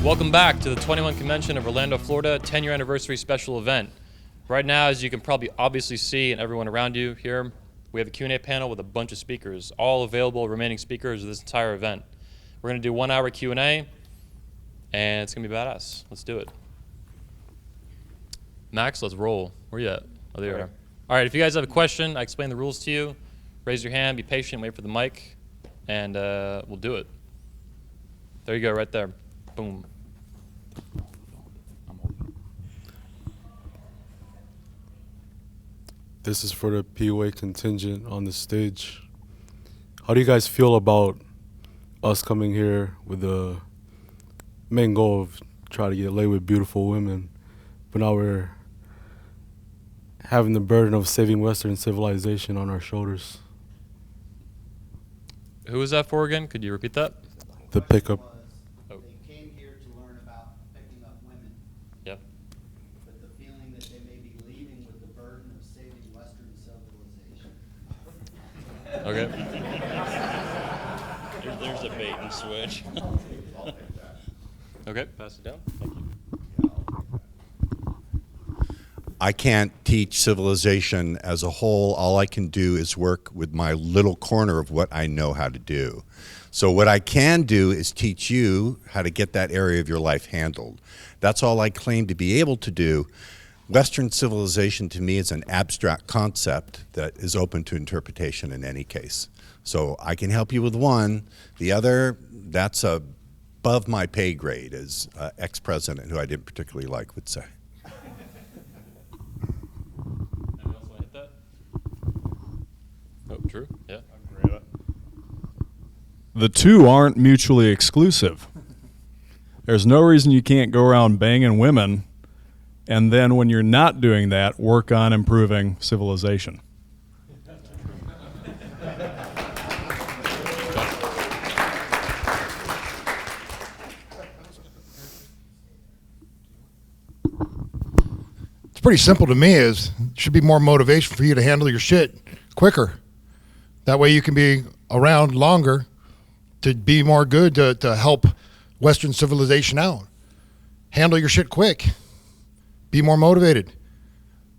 Welcome back to the 21 Convention of Orlando, Florida 10-year anniversary special event. Right now, as you can probably obviously see and everyone around you here, we have a Q&A panel with a bunch of speakers, all available remaining speakers of this entire event. We're going to do 1 hour Q&A, and it's going to be badass. Let's do it. Max, let's roll. Where you at? Oh, there you are. All right, if you guys have a question, I explain the rules to you. Raise your hand, be patient, wait for the mic, and we'll do it. There you go, right there. Boom. This is for the POA contingent on the stage. How do you guys feel about us coming here with the main goal of trying to get laid with beautiful women, but now we're having the burden of saving Western civilization on our shoulders? Who was that for again? Could you repeat that? The pickup. They came here to learn about picking up women. Yep. But the feeling that they may be leaving with the burden of saving Western civilization. Okay. There's a bait and switch. Okay, pass it down. Thank you. I can't teach civilization as a whole. All I can do is work with my little corner of what I know how to do. So what I can do is teach you how to get that area of your life handled. That's all I claim to be able to do. Western civilization to me is an abstract concept that is open to interpretation in any case. So I can help you with one. The other, that's above my pay grade, as ex-president, who I didn't particularly like, would say. Anyone else want to hit that? Oh, true. Yeah. The two aren't mutually exclusive. There's no reason you can't go around banging women and then when you're not doing that, work on improving civilization. It's pretty simple to me. It should be more motivation for you to handle your shit quicker. That way you can be around longer to be more good, to help Western civilization out. Handle your shit quick. Be more motivated.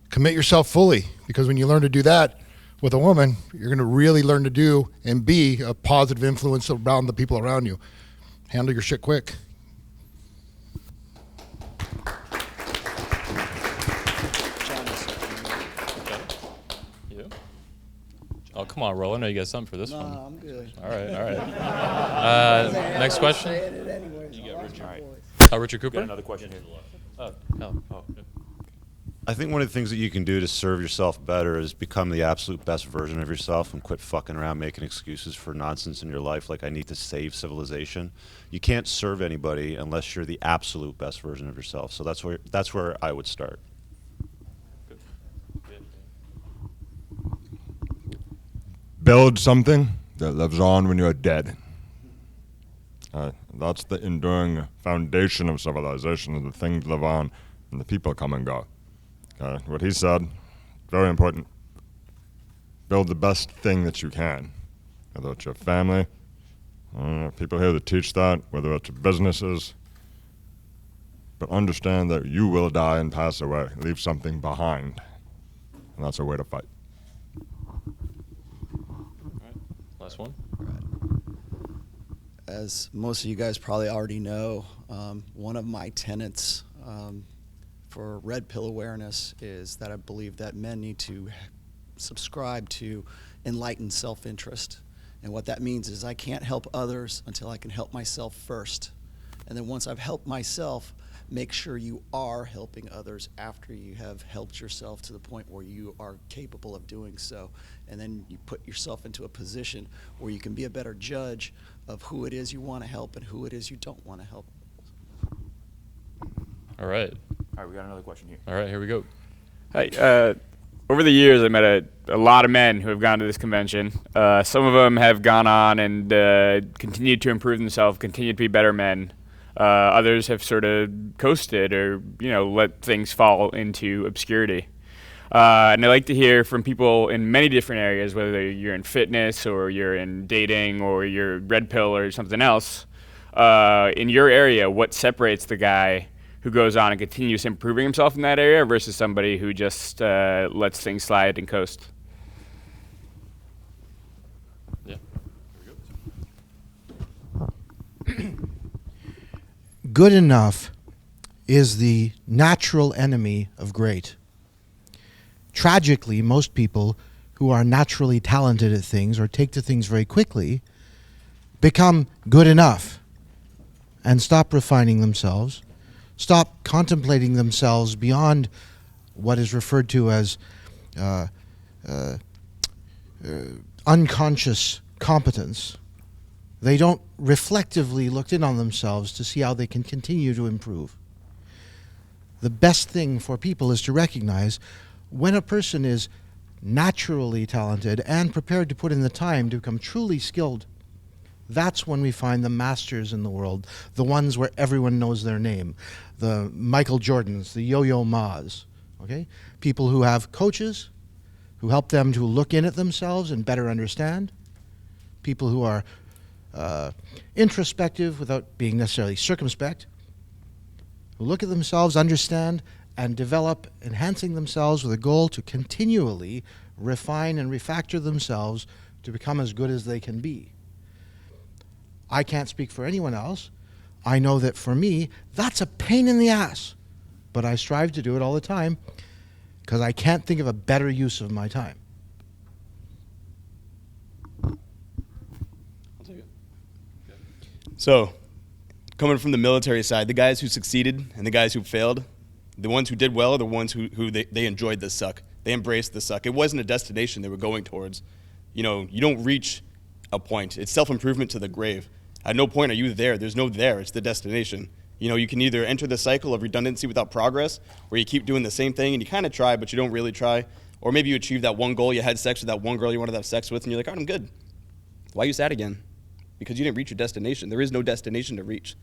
Commit yourself fully, because when you learn to do that with a woman, you're going to really learn to do and be a positive influence around the people around you. Handle your shit quick. Oh, come on, Roll. I know you got something for this No, one. I'm good. All right, all right. Next question. Richard Cooper? Got another question here. Oh, no. Oh, yeah. I think one of the things that you can do to serve yourself better is become the absolute best version of yourself and quit fucking around making excuses for nonsense in your life like I need to save civilization. You can't serve anybody unless you're the absolute best version of yourself. So that's where I would start. Build something that lives on when you're dead. That's the enduring foundation of civilization, the things live on and the people come and go. What he said, very important. Build the best thing that you can, whether it's your family, people here that teach that, whether it's businesses, but understand that you will die and pass away, leave something behind, and that's a way to fight. Last one. As most of you guys probably already know, one of my tenets for red pill awareness is that I believe that men need to subscribe to enlightened self-interest. And what that means is I can't help others until I can help myself first. And then once I've helped myself, make sure you are helping others after you have helped yourself to the point where you are capable of doing so. And then you put yourself into a position where you can be a better judge of who it is you want to help and who it is you don't want to help. All right. All right, we got another question here. All right, here we go. Hi. Over the years, I met a lot of men who have gone to this convention. Some of them have gone on and continued to improve themselves, continued to be better men. Others have sort of coasted or, let things fall into obscurity. And I like to hear from people in many different areas, whether you're in fitness or you're in dating or you're red pill or something else, In your area, what separates the guy who goes on and continues improving himself in that area versus somebody who just lets things slide and coast? Yeah. Good enough is the natural enemy of great. Tragically, most people who are naturally talented at things or take to things very quickly become good enough and stop refining themselves, stop contemplating themselves beyond what is referred to as unconscious competence. They don't reflectively look in on themselves to see how they can continue to improve. The best thing for people is to recognize when a person is naturally talented and prepared to put in the time to become truly skilled, that's when we find the masters in the world, the ones where everyone knows their name, the Michael Jordans, the Yo-Yo Ma's, okay? People who have coaches who help them to look in at themselves and better understand, people who are introspective without being necessarily circumspect, who look at themselves, understand, and develop, enhancing themselves with a goal to continually refine and refactor themselves to become as good as they can be. I can't speak for anyone else. I know that for me, that's a pain in the ass, but I strive to do it all the time because I can't think of a better use of my time. So, coming from the military side, the guys who succeeded and the guys who failed, the ones who did well are the ones who they enjoyed the suck. They embraced the suck. It wasn't a destination they were going towards. You know, you don't reach a point. It's self-improvement to the grave. At no point are you there. There's no there. It's the destination. You know, you can either enter the cycle of redundancy without progress, where you keep doing the same thing and you kind of try, but you don't really try. Or maybe you achieve that one goal, you had sex with that one girl you wanted to have sex with, and you're like, all right, I'm good. Why are you sad again? Because you didn't reach your destination. There is no destination to reach.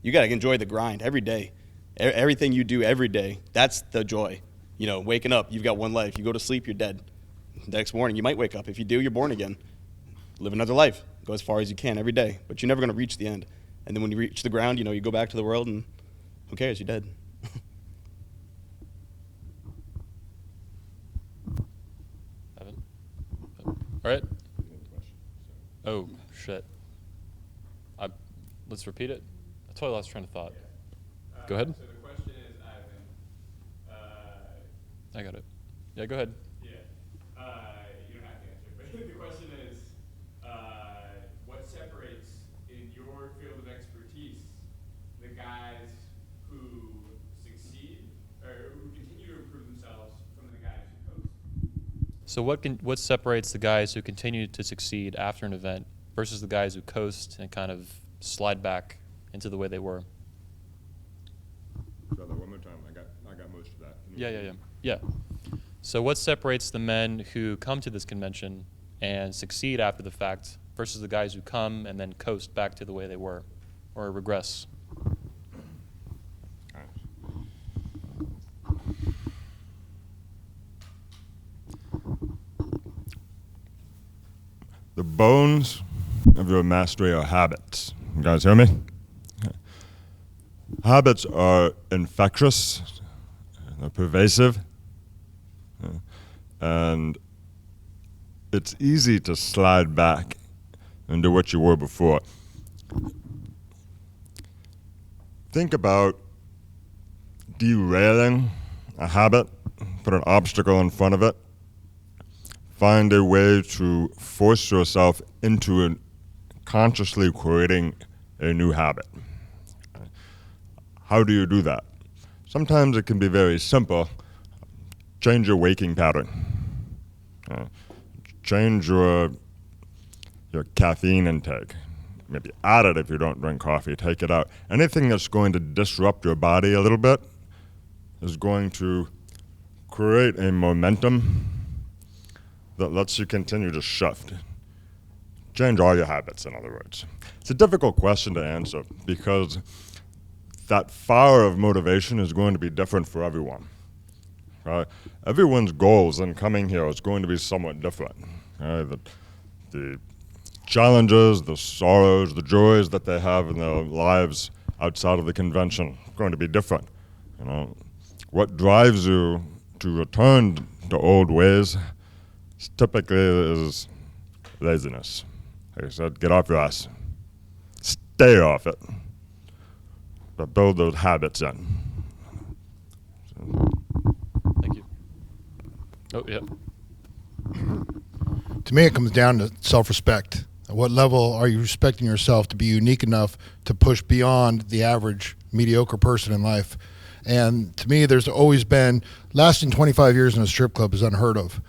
You got to enjoy the grind every day. Everything you do every day, that's the joy. You know, waking up, you've got one life. You go to sleep, you're dead. The next morning, you might wake up. If you do, you're born again. Live another life. Go as far as you can every day. But you're never going to reach the end. And then when you reach the ground, you know, you go back to the world, and who cares? You're dead. Evan? All right. Oh, shit. Let's repeat it. I totally lost train of thought. Go ahead. So the question is, Ivan. I got it. Yeah, go ahead. Yeah. You don't have to answer, but the question is, what separates, in your field of expertise, the guys who succeed or who continue to improve themselves from the guys who coast? So what separates the guys who continue to succeed after an event versus the guys who coast and kind of slide back into the way they were? Try that one more time. I got most of that. Yeah. So what separates the men who come to this convention and succeed after the fact versus the guys who come and then coast back to the way they were or regress? The bones of your mastery are habits. You guys hear me? Habits are infectious, they're pervasive, and it's easy to slide back into what you were before. Think about derailing a habit, put an obstacle in front of it, find a way to force yourself into consciously creating a new habit. How do you do that? Sometimes it can be very simple. Change your waking pattern. Change your caffeine intake. Maybe add it if you don't drink coffee, take it out. Anything that's going to disrupt your body a little bit is going to create a momentum that lets you continue to shift. Change all your habits, in other words. It's a difficult question to answer because that fire of motivation is going to be different for everyone. Everyone's goals in coming here is going to be somewhat different. The challenges, the sorrows, the joys that they have in their lives outside of the convention are going to be different. You know, what drives you to return to old ways typically is laziness. Like I said, get off your ass. Stay off it. But build those habits in. Thank you. Oh, yeah. To me, it comes down to self-respect. At what level are you respecting yourself to be unique enough to push beyond the average mediocre person in life? And to me, there's always been, lasting 25 years in a strip club is unheard of.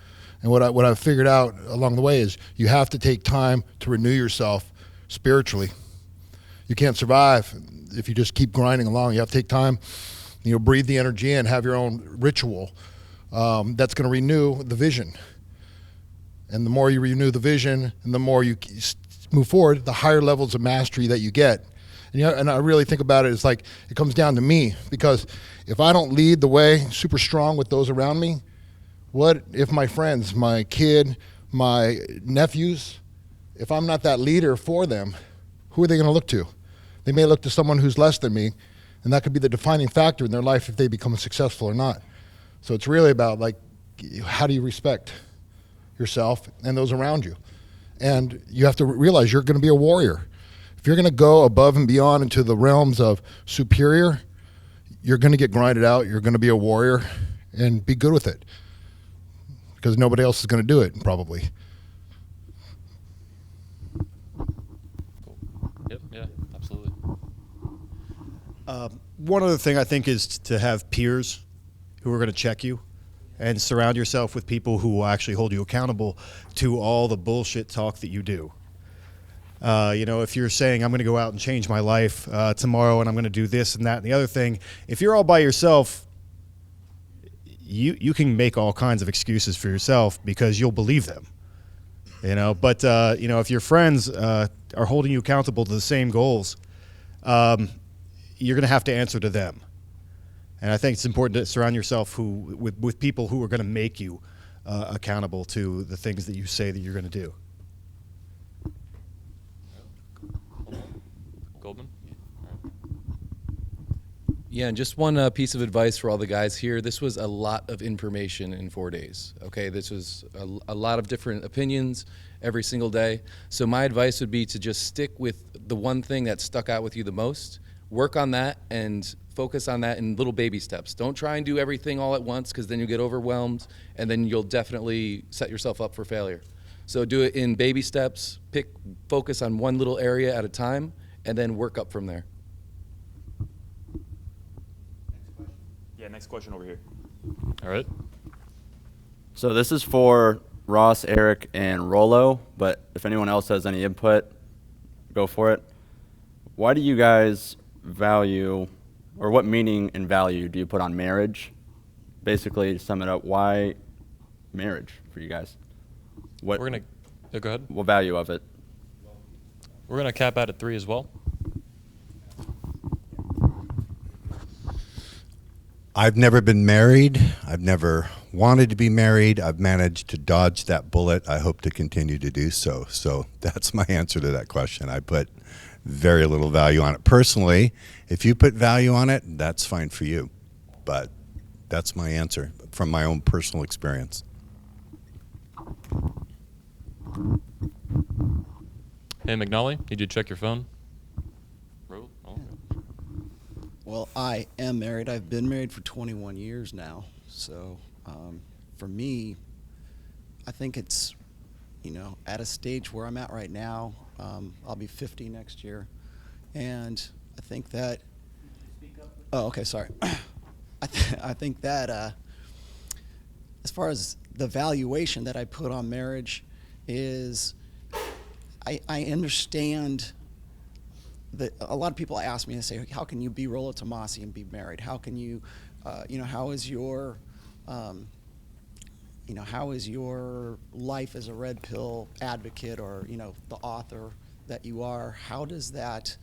And what I've figured out along the way is you have to take time to renew yourself spiritually. You can't survive if you just keep grinding along. You have to take time, breathe the energy in, have your own ritual that's going to renew the vision. And the more you renew the vision and the more you move forward, the higher levels of mastery that you get. And I really think about it, it's like it comes down to me, because if I don't lead the way super strong with those around me, what if my friends, my kid, my nephews, if I'm not that leader for them, who are they going to look to? They may look to someone who's less than me, and that could be the defining factor in their life if they become successful or not. So it's really about, like, how do you respect yourself and those around you? And you have to realize you're going to be a warrior. If you're going to go above and beyond into the realms of superior, you're going to get grinded out. You're going to be a warrior, and be good with it, because nobody else is going to do it, probably. Yep, yeah, absolutely. One other thing I think is to have peers who are going to check you, and surround yourself with people who will actually hold you accountable to all the bullshit talk that you do. If you're saying, I'm going to go out and change my life tomorrow, and I'm going to do this and that and the other thing, if you're all by yourself, you can make all kinds of excuses for yourself because you'll believe them. But if your friends are holding you accountable to the same goals, you're going to have to answer to them. And I think it's important to surround yourself with people who are going to make you accountable to the things that you say that you're going to do. Goldman? Yeah, and just one piece of advice for all the guys here. This was a lot of information in 4 days, okay? This was a lot of different opinions every single day. So my advice would be to just stick with the one thing that stuck out with you the most, work on that, and focus on that in little baby steps. Don't try and do everything all at once, because then you get overwhelmed, and then you'll definitely set yourself up for failure. So do it in baby steps, focus on one little area at a time, and then work up from there. Yeah, next question over here. All right. So this is for Ross, Eric, and Rollo, but if anyone else has any input, go for it. Why do you guys value, or what meaning and value do you put on marriage? Basically, to sum it up, why marriage for you guys? We're gonna go ahead. What value of it? We're gonna cap out at 3 as well. I've never been married. I've never wanted to be married. I've managed to dodge that bullet. I hope to continue to do so. So that's my answer to that question. I put very little value on it. Personally, if you put value on it, that's fine for you. But that's my answer from my own personal experience. Hey, McNally, need you to check your phone? Well, I am married. I've been married for 21 years now. So for me, I think it's, at a stage where I'm at right now. I'll be 50 next year. And I think that, oh, okay, sorry. I think that as far as the valuation that I put on marriage is, I understand that a lot of people ask me and say, how can you be Rollo Tomasi and be married? How can you, how is your, how is your life as a red pill advocate or, the author that you are? How does that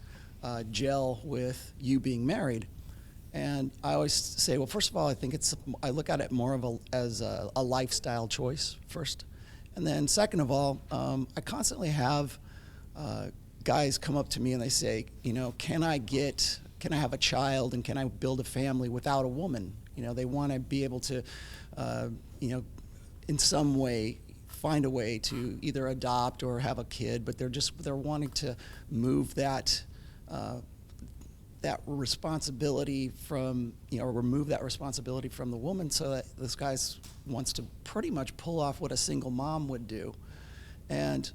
gel with you being married? And I always say, well, first of all, I look at it more as a lifestyle choice first. And then second of all, I constantly have guys come up to me and they say, can I have a child and can I build a family without a woman? They want to be able to, in some way find a way to either adopt or have a kid, but they're wanting to move that responsibility from, remove that responsibility from the woman, so that this guy wants to pretty much pull off what a single mom would do. And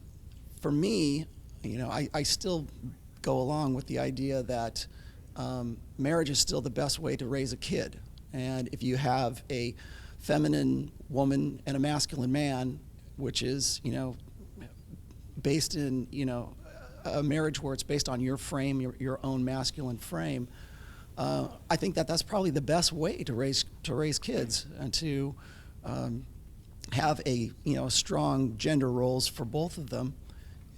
for me, I still go along with the idea that marriage is still the best way to raise a kid. And if you have a feminine woman and a masculine man, which is, based in, a marriage where it's based on your frame, your own masculine frame, I think that's probably the best way to raise kids, and to have strong gender roles for both of them.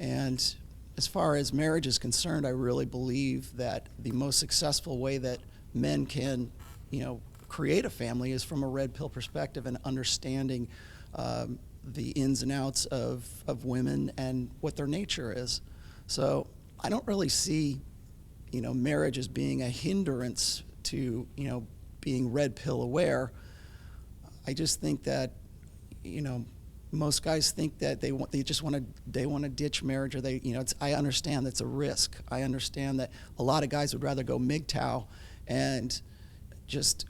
And as far as marriage is concerned, I really believe that the most successful way that men can, create a family is from a red pill perspective, and understanding the ins and outs of women and what their nature is. So I don't really see, marriage as being a hindrance to, being red pill aware. I just think that, most guys think that they want to ditch marriage, or I understand that's a risk. I understand that a lot of guys would rather go MGTOW and just,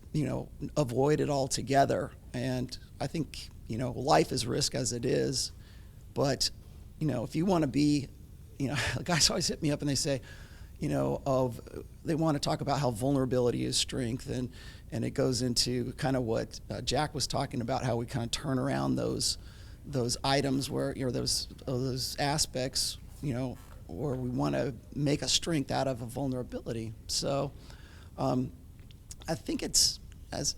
avoid it altogether. And I think, life is risk as it is. But, if you want to be, guys always hit me up and they say, they want to talk about how vulnerability is strength, and it goes into kind of what Jack was talking about, how we kind of turn around those items where, those aspects, where we want to make a strength out of a vulnerability. So I think it's, as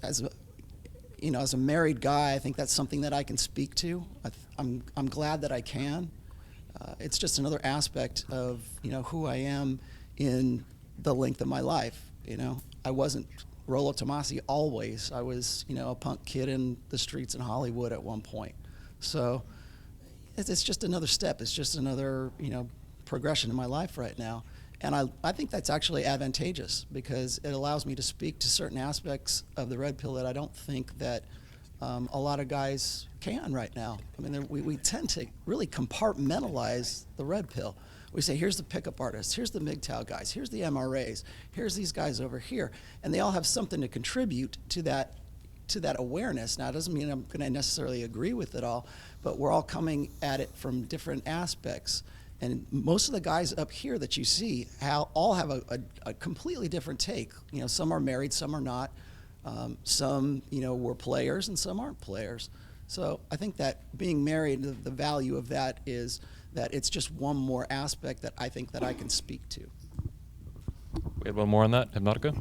a married guy, I think that's something that I can speak to. I'm glad that I can. It's just another aspect of, who I am in the length of my life. I wasn't Rollo Tomasi always. I was, a punk kid in the streets in Hollywood at one point. So it's just another step. It's just another, progression in my life right now. And I think that's actually advantageous, because it allows me to speak to certain aspects of the red pill that I don't think that a lot of guys can right now. I mean, we tend to really compartmentalize the red pill. We say, here's the pickup artists, here's the MGTOW guys, here's the MRAs, here's these guys over here, and they all have something to contribute to that awareness. Now, it doesn't mean I'm going to necessarily agree with it all, but we're all coming at it from different aspects. And most of the guys up here that you see all have a completely different take. Some are married, some are not. Some, were players, and some aren't players. So I think that being married, the value of that is that it's just one more aspect that I think that I can speak to. We have one more on that, Hypnotica?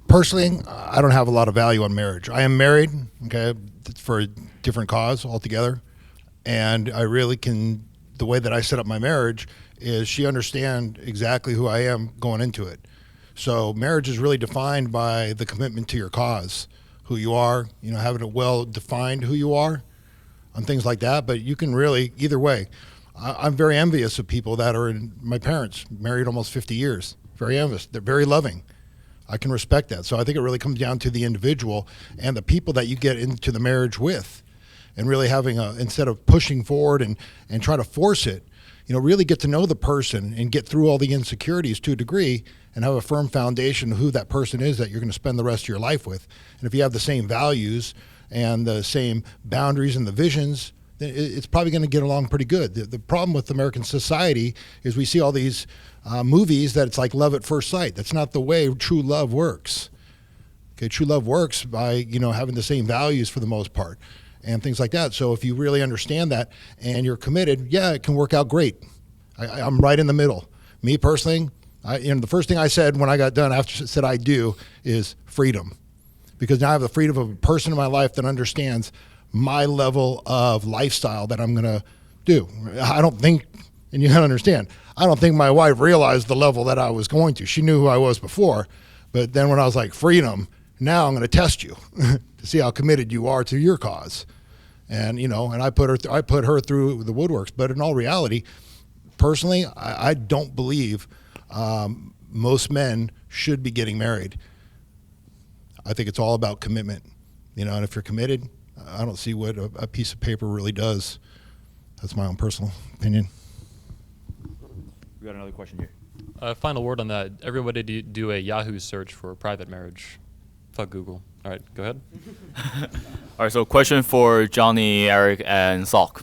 Personally, I don't have a lot of value on marriage. I am married, okay, for a different cause altogether. And I really can, the way that I set up my marriage is she understands exactly who I am going into it. So marriage is really defined by the commitment to your cause, who you are, having it well defined who you are and things like that. But you can really, either way. I'm very envious of people that are my parents, married almost 50 years, very envious. They're very loving. I can respect that. So I think it really comes down to the individual and the people that you get into the marriage with. And really having instead of pushing forward and try to force it, really get to know the person and get through all the insecurities to a degree and have a firm foundation of who that person is that you're going to spend the rest of your life with. And if you have the same values and the same boundaries and the visions, then it's probably going to get along pretty good. The problem with American society is we see all these movies that it's like love at first sight. That's not the way true love works. Okay, true love works by, having the same values for the most part. And things like that. So if you really understand that and you're committed, yeah, it can work out great. I'm right in the middle. Me personally, the first thing I said when I got done after I said I do is freedom. Because now I have the freedom of a person in my life that understands my level of lifestyle that I'm going to do. I don't think, and you got to understand, I don't think my wife realized the level that I was going to. She knew who I was before. But then when I was like, freedom, now I'm going to test you to see how committed you are to your cause. and and I put her through the woodworks. But in all reality, personally, I don't believe most men should be getting married. I think it's all about commitment, and if you're committed, I don't see what a piece of paper really does. That's my own personal opinion. We got another question here. Final word on that. Everybody do a Yahoo search for private marriage. Fuck Google. All right, go ahead. All right, so question for Johnny, Eric, and Salk.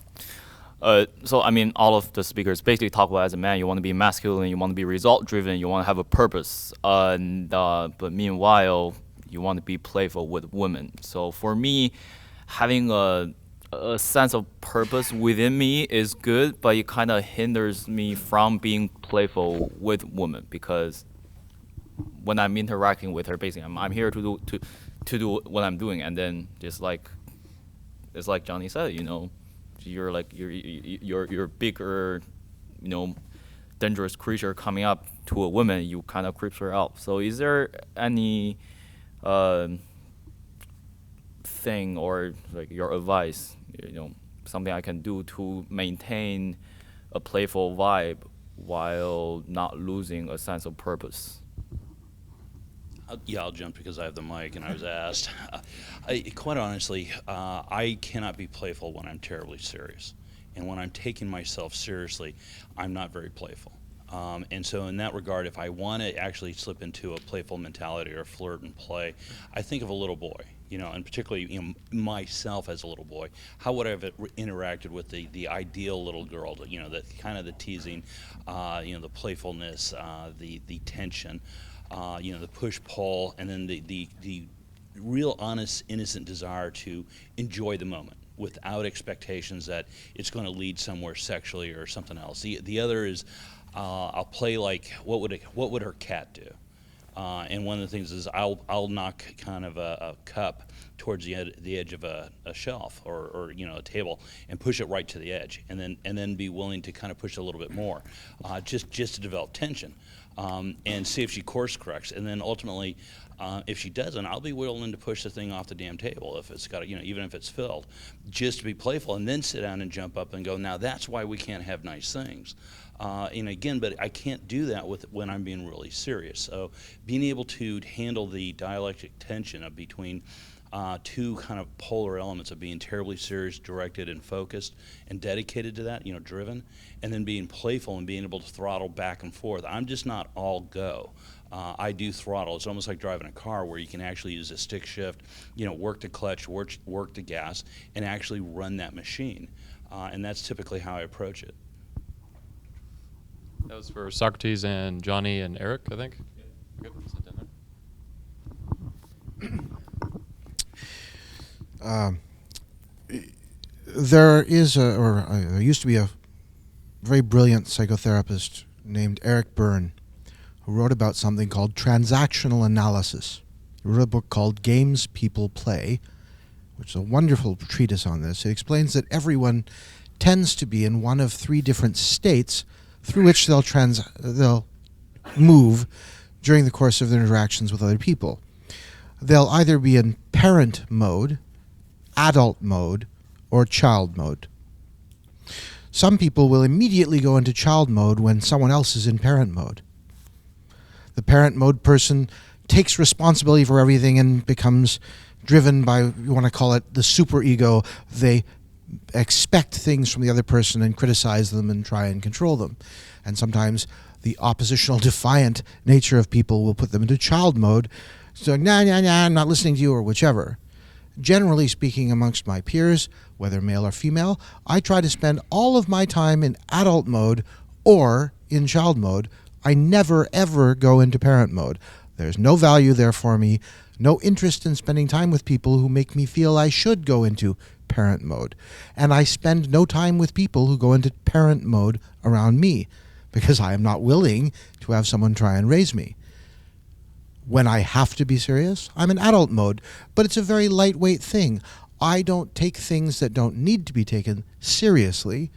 So, I mean, all of the speakers basically talk about as a man, you want to be masculine, you want to be result-driven, you want to have a purpose. But meanwhile, you want to be playful with women. So for me, having a sense of purpose within me is good, but it kind of hinders me from being playful with women, because when I'm interacting with her, basically, I'm here to do what I'm doing, and then it's like Johnny said, you're a bigger, dangerous creature coming up to a woman, you kind of creeps her out. So is there any thing or like your advice, something I can do to maintain a playful vibe while not losing a sense of purpose? I'll jump because I have the mic and I was asked. Quite honestly, I cannot be playful when I'm terribly serious. And when I'm taking myself seriously, I'm not very playful. And so in that regard, if I want to actually slip into a playful mentality or flirt and play, I think of a little boy, and particularly myself as a little boy. How would I have interacted with the ideal little girl, the kind of the teasing, the playfulness, the tension, the push-pull, and then the real honest, innocent desire to enjoy the moment without expectations that it's going to lead somewhere sexually or something else. The other is I'll play like what would her cat do? And one of the things is I'll knock kind of a cup towards the edge of a shelf or a table and push it right to the edge, and then be willing to kind of push it a little bit more, just to develop tension, and see if she course corrects, and then ultimately, if she doesn't, I'll be willing to push the thing off the damn table if it's got even if it's filled, just to be playful, and then sit down and jump up and go, now that's why we can't have nice things. And again, but I can't do that when I'm being really serious. So being able to handle the dialectic tension of between two kind of polar elements of being terribly serious, directed, and focused, and dedicated to that, driven, and then being playful and being able to throttle back and forth. I'm just not all go. I do throttle. It's almost like driving a car where you can actually use a stick shift, work the clutch, work the gas, and actually run that machine. And that's typically how I approach it. That was for Socrates and Johnny and Eric, I think. Yeah. Okay, sit down there. There used to be a very brilliant psychotherapist named Eric Byrne who wrote about something called transactional analysis. He wrote a book called Games People Play, which is a wonderful treatise on this. It explains that everyone tends to be in one of three different states through which they'll move during the course of their interactions with other people. They'll either be in parent mode, adult mode, or child mode. Some people will immediately go into child mode when someone else is in parent mode. The parent mode person takes responsibility for everything and becomes driven by, you want to call it, the superego. They expect things from the other person and criticize them and try and control them. And sometimes the oppositional, defiant nature of people will put them into child mode, so nah, I'm not listening to you, or whichever. Generally speaking, amongst my peers, whether male or female, I try to spend all of my time in adult mode or in child mode. I never, ever go into parent mode. There's no value there for me, no interest in spending time with people who make me feel I should go into parent mode. And I spend no time with people who go into parent mode around me, because I am not willing to have someone try and raise me. When I have to be serious, I'm in adult mode, but it's a very lightweight thing. I don't take things that don't need to be taken seriously.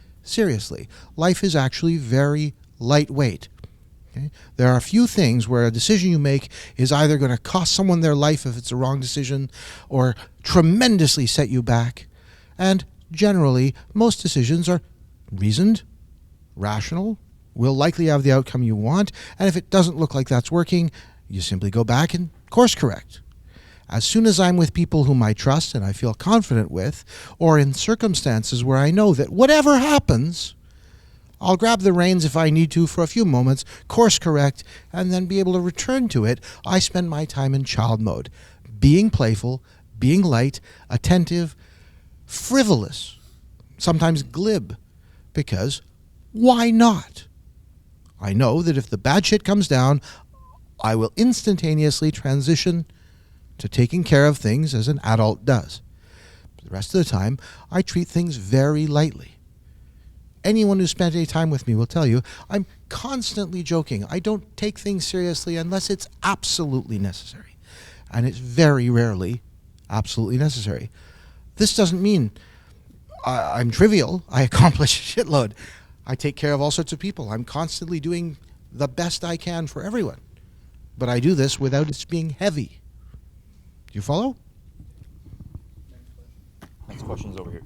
Life is actually very lightweight. Okay? There are a few things where a decision you make is either going to cost someone their life if it's a wrong decision, or tremendously set you back. And generally, most decisions are reasoned, rational, will likely have the outcome you want, and if it doesn't look like that's working, you simply go back and course correct. As soon as I'm with people whom I trust and I feel confident with, or in circumstances where I know that whatever happens, I'll grab the reins if I need to for a few moments, course correct, and then be able to return to it, I spend my time in child mode, being playful, being light, attentive, frivolous, sometimes glib, because why not? I know that if the bad shit comes down, I will instantaneously transition to taking care of things as an adult does. The rest of the time, I treat things very lightly. Anyone who spent any time with me will tell you I'm constantly joking. I don't take things seriously unless it's absolutely necessary. And it's very rarely absolutely necessary. This doesn't mean I'm trivial. I accomplish a shitload. I take care of all sorts of people. I'm constantly doing the best I can for everyone. But I do this without it being heavy. Do you follow? Next question's over here.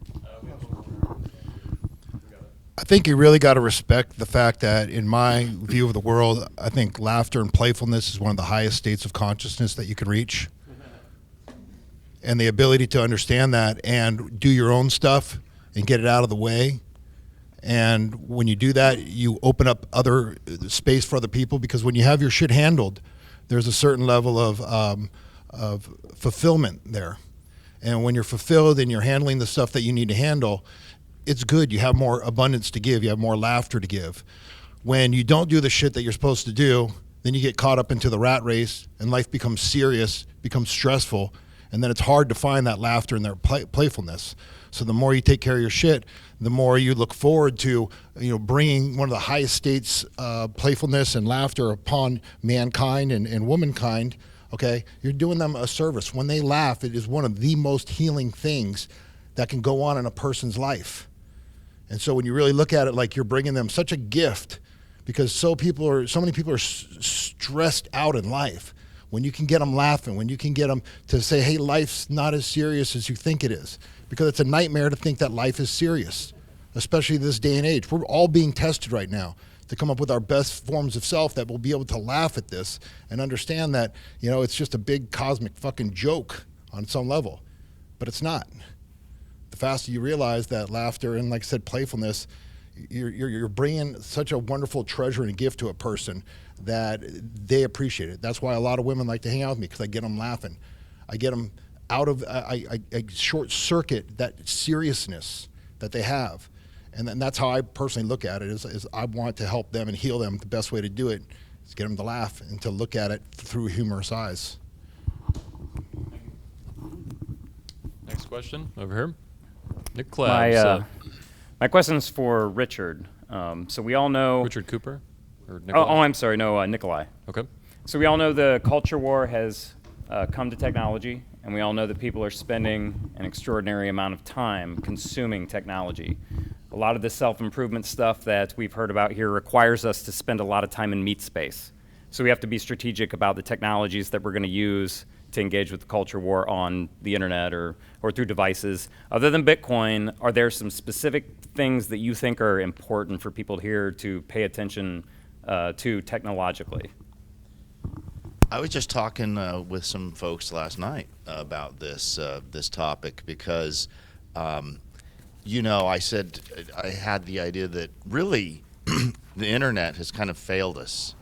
I think you really got to respect the fact that, in my view of the world, I think laughter and playfulness is one of the highest states of consciousness that you can reach. And the ability to understand that and do your own stuff and get it out of the way. And when you do that, you open up other space for other people, because when you have your shit handled, there's a certain level of fulfillment there. And when you're fulfilled and you're handling the stuff that you need to handle, it's good. You have more abundance to give. You have more laughter to give. When you don't do the shit that you're supposed to do, then you get caught up into the rat race and life becomes serious, becomes stressful, and then it's hard to find that laughter and that playfulness. So the more you take care of your shit, the more you look forward to, bringing one of the highest states, playfulness and laughter upon mankind and womankind. Okay, you're doing them a service. When they laugh, it is one of the most healing things that can go on in a person's life. And so when you really look at it, like you're bringing them such a gift, because so many people are stressed out in life. When you can get them laughing, when you can get them to say, hey, life's not as serious as you think it is. Because it's a nightmare to think that life is serious, especially this day and age. We're all being tested right now to come up with our best forms of self that will be able to laugh at this and understand that, it's just a big cosmic fucking joke on some level. But it's not. The faster you realize that laughter and, like I said, playfulness, you're bringing such a wonderful treasure and gift to a person that they appreciate it. That's why a lot of women like to hang out with me, because I get them laughing. I get them out of, I short circuit that seriousness that they have. And that's how I personally look at it, is I want to help them and heal them. The best way to do it is get them to laugh and to look at it through humorous eyes. Next question over here. Nick Clabb. My question is for Richard. So we all know Richard Cooper, or Nikolai? Oh, I'm sorry. No, Nikolai. Okay. So we all know the culture war has come to technology, and we all know that people are spending an extraordinary amount of time consuming technology. A lot of the self-improvement stuff that we've heard about here requires us to spend a lot of time in meat space. So we have to be strategic about the technologies that we're going to use to engage with the culture war on the internet or through devices. Other than Bitcoin, are there some specific things that you think are important for people here to pay attention to technologically? I was just talking with some folks last night about this topic, because I said I had the idea that really the internet has kind of failed us.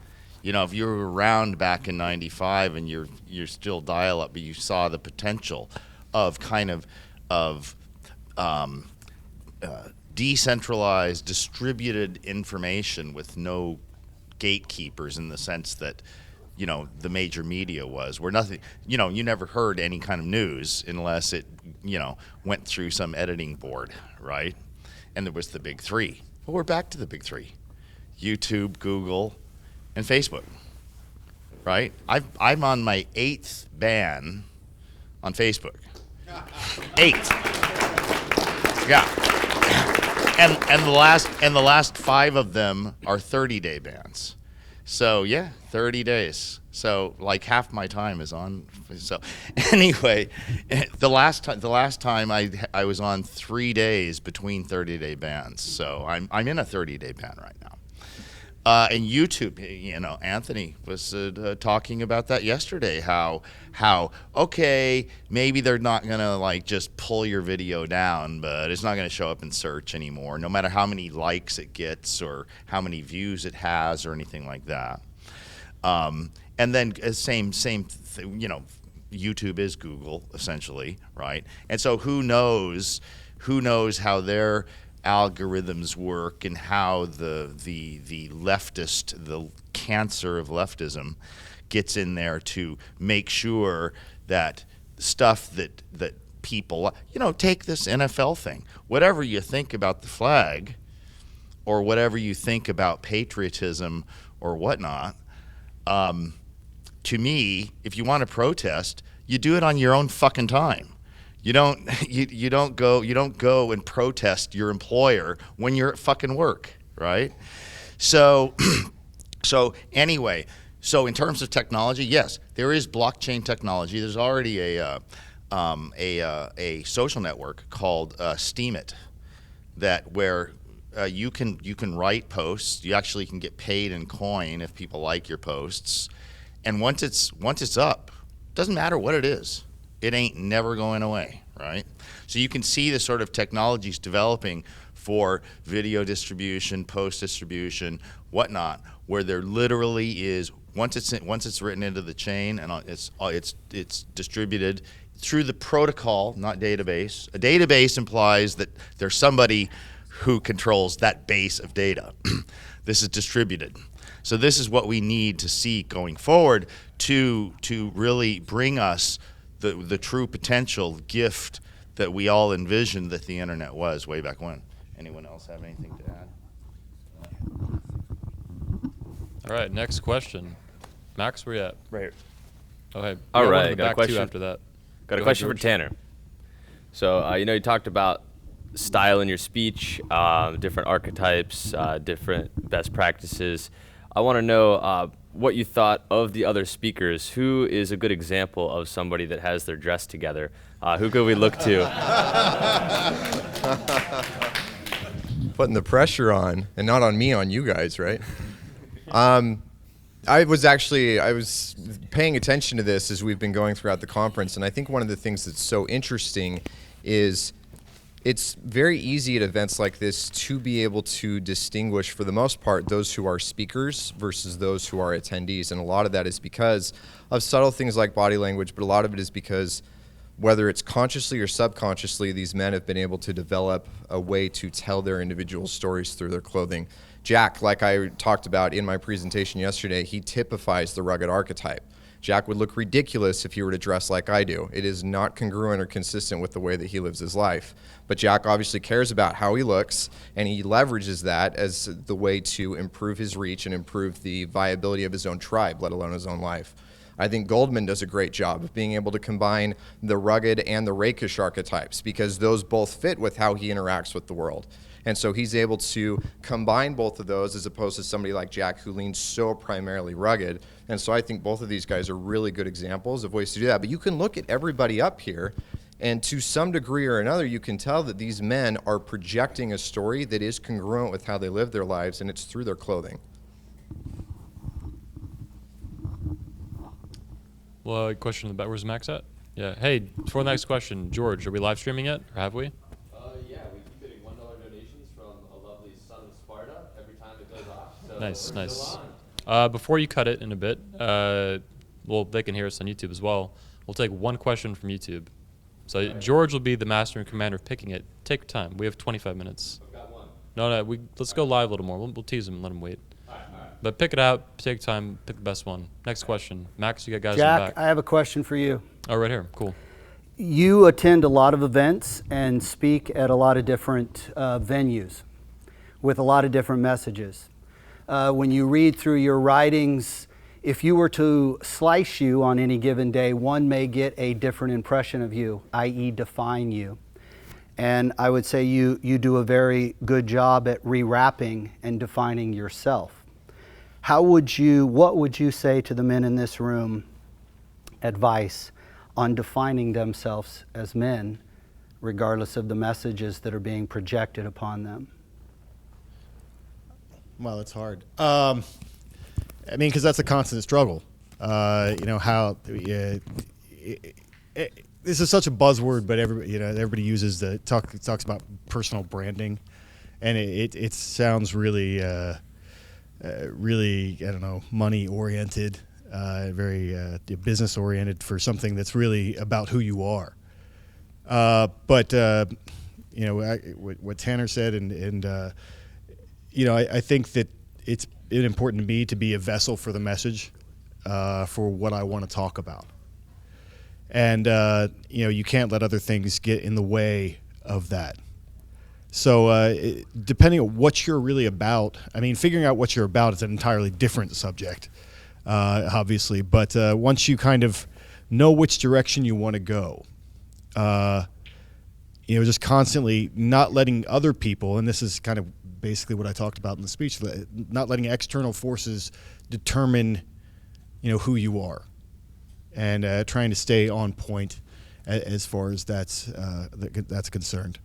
If you were around back in '95 and you're still dial-up, but you saw the potential of decentralized, distributed information with no gatekeepers, in the sense that the major media was, where nothing, you never heard any kind of news unless it, went through some editing board, right? And there was the big three. Well, we're back to the big three: YouTube, Google, and Facebook, right? I'm on my 8th ban on Facebook. 8th. Yeah. And the last 5 of them are 30-day bans. So yeah, 30 days. So like half my time is on. So anyway, the last time I was on 3 days between 30-day bans. So I'm in a 30-day ban right now. And YouTube, Anthony was talking about that yesterday. How okay, maybe they're not gonna like just pull your video down, but it's not gonna show up in search anymore, no matter how many likes it gets or how many views it has or anything like that. And then same YouTube is Google essentially, right? And so who knows how their algorithms work and how the leftist, the cancer of leftism gets in there to make sure that stuff that people, take this NFL thing, whatever you think about the flag or whatever you think about patriotism or whatnot, to me, if you want to protest, you do it on your own fucking time. You don't go and protest your employer when you're at fucking work, right? So anyway, in terms of technology, yes, there is blockchain technology. There's already a social network called Steemit where you can write posts. You actually can get paid in coin if people like your posts, and once it's up, doesn't matter what it is. It ain't never going away, right? So you can see the sort of technologies developing for video distribution, post distribution, whatnot, where there literally is once it's written into the chain and it's distributed through the protocol, not database. A database implies that there's somebody who controls that base of data. This is distributed. So this is what we need to see going forward to really bring us the true potential gift that we all envisioned that the internet was way back when. Anyone else have anything to add? All right, next question. Max, where you at? Right here. Okay. All got one in right, the got a back question. too after that. Got a Go question ahead, for George. Tanner. So, you talked about style in your speech, different archetypes, different best practices. I want to know what you thought of the other speakers. Who is a good example of somebody that has their dress together? Who could we look to? Putting the pressure on, and not on me, on you guys, right? I was paying attention to this as we've been going throughout the conference, and I think one of the things that's so interesting is it's very easy at events like this to be able to distinguish, for the most part, those who are speakers versus those who are attendees. And a lot of that is because of subtle things like body language, but a lot of it is because whether it's consciously or subconsciously, these men have been able to develop a way to tell their individual stories through their clothing. Jack, like I talked about in my presentation yesterday, he typifies the rugged archetype. Jack would look ridiculous if he were to dress like I do. It is not congruent or consistent with the way that he lives his life. But Jack obviously cares about how he looks, and he leverages that as the way to improve his reach and improve the viability of his own tribe, let alone his own life. I think Goldman does a great job of being able to combine the rugged and the rakish archetypes, because those both fit with how he interacts with the world. And so he's able to combine both of those as opposed to somebody like Jack who leans so primarily rugged. And so I think both of these guys are really good examples of ways to do that. But you can look at everybody up here, and to some degree or another, you can tell that these men are projecting a story that is congruent with how they live their lives, and it's through their clothing. Well, question in the back. Where's Max at? Yeah. Hey, for the next question, George, are we live streaming yet, or have we? Yeah, we keep getting $1 donations from a lovely son of Sparta every time it goes off. So Nice, we're nice. still on. Before you cut it in a bit, well, they can hear us on YouTube as well. We'll take one question from YouTube. So George will be the master and commander of picking it. Take your time. We have 25 minutes. I've got one. No, let's go live a little more. We'll tease him and let him wait. All right. But pick it out, take time, pick the best one. Next question. Max, you got guys in the Jack, back. I have a question for you. Oh, right here. Cool. You attend a lot of events and speak at a lot of different venues with a lot of different messages. When you read through your writings, if you were to slice you on any given day, one may get a different impression of you, i.e. define you. And I would say you do a very good job at rewrapping and defining yourself. What would you say to the men in this room, advice on defining themselves as men, regardless of the messages that are being projected upon them? Well, it's hard. I mean, because that's a constant struggle. You know how this is such a buzzword, but everybody uses talks about personal branding, and it sounds really really, I don't know, money oriented, very business oriented for something that's really about who you are. But you know what Tanner said, and you know, I think that it's important to me to be a vessel for the message, for what I want to talk about. And, you know, you can't let other things get in the way of that. So depending on what you're really about, I mean, figuring out what you're about is an entirely different subject, obviously. But once you kind of know which direction you want to go, you know, just constantly not letting other people, and this is kind of basically what I talked about in the speech, not letting external forces determine, you know, who you are, and trying to stay on point as far as that's concerned.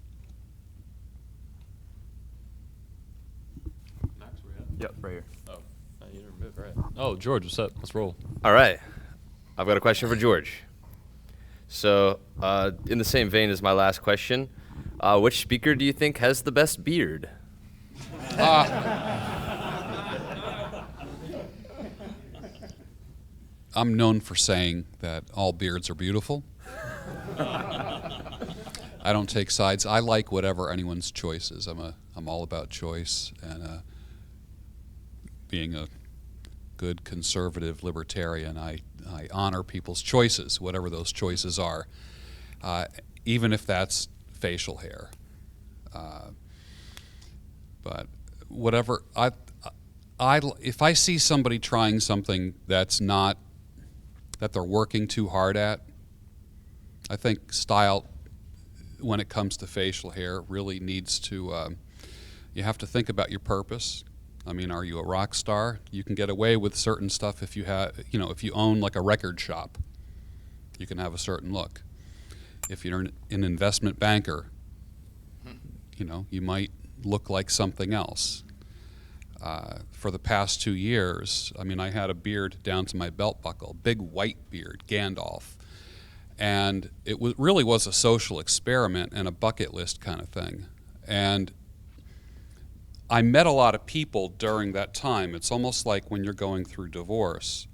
Max, where you at? Yep, right here. Oh, you didn't move, right? Oh, George, what's up? Let's roll. All right. I've got a question for George. So, in the same vein as my last question, which speaker do you think has the best beard? I'm known for saying that all beards are beautiful. I don't take sides. I like whatever anyone's choice is. I'm all about choice, and being a good conservative libertarian, I honor people's choices, whatever those choices are, even if that's facial hair. But whatever, if I see somebody trying something that they're working too hard at, I think style, when it comes to facial hair, really needs to, you have to think about your purpose. I mean, are you a rock star? You can get away with certain stuff if you have, you know, if you own like a record shop, you can have a certain look. If you're an investment banker, you know, you might look like something else. For the past 2 years, I mean, I had a beard down to my belt buckle, big white beard, Gandalf. And it really was a social experiment and a bucket list kind of thing. And I met a lot of people during that time. It's almost like when you're going through divorce.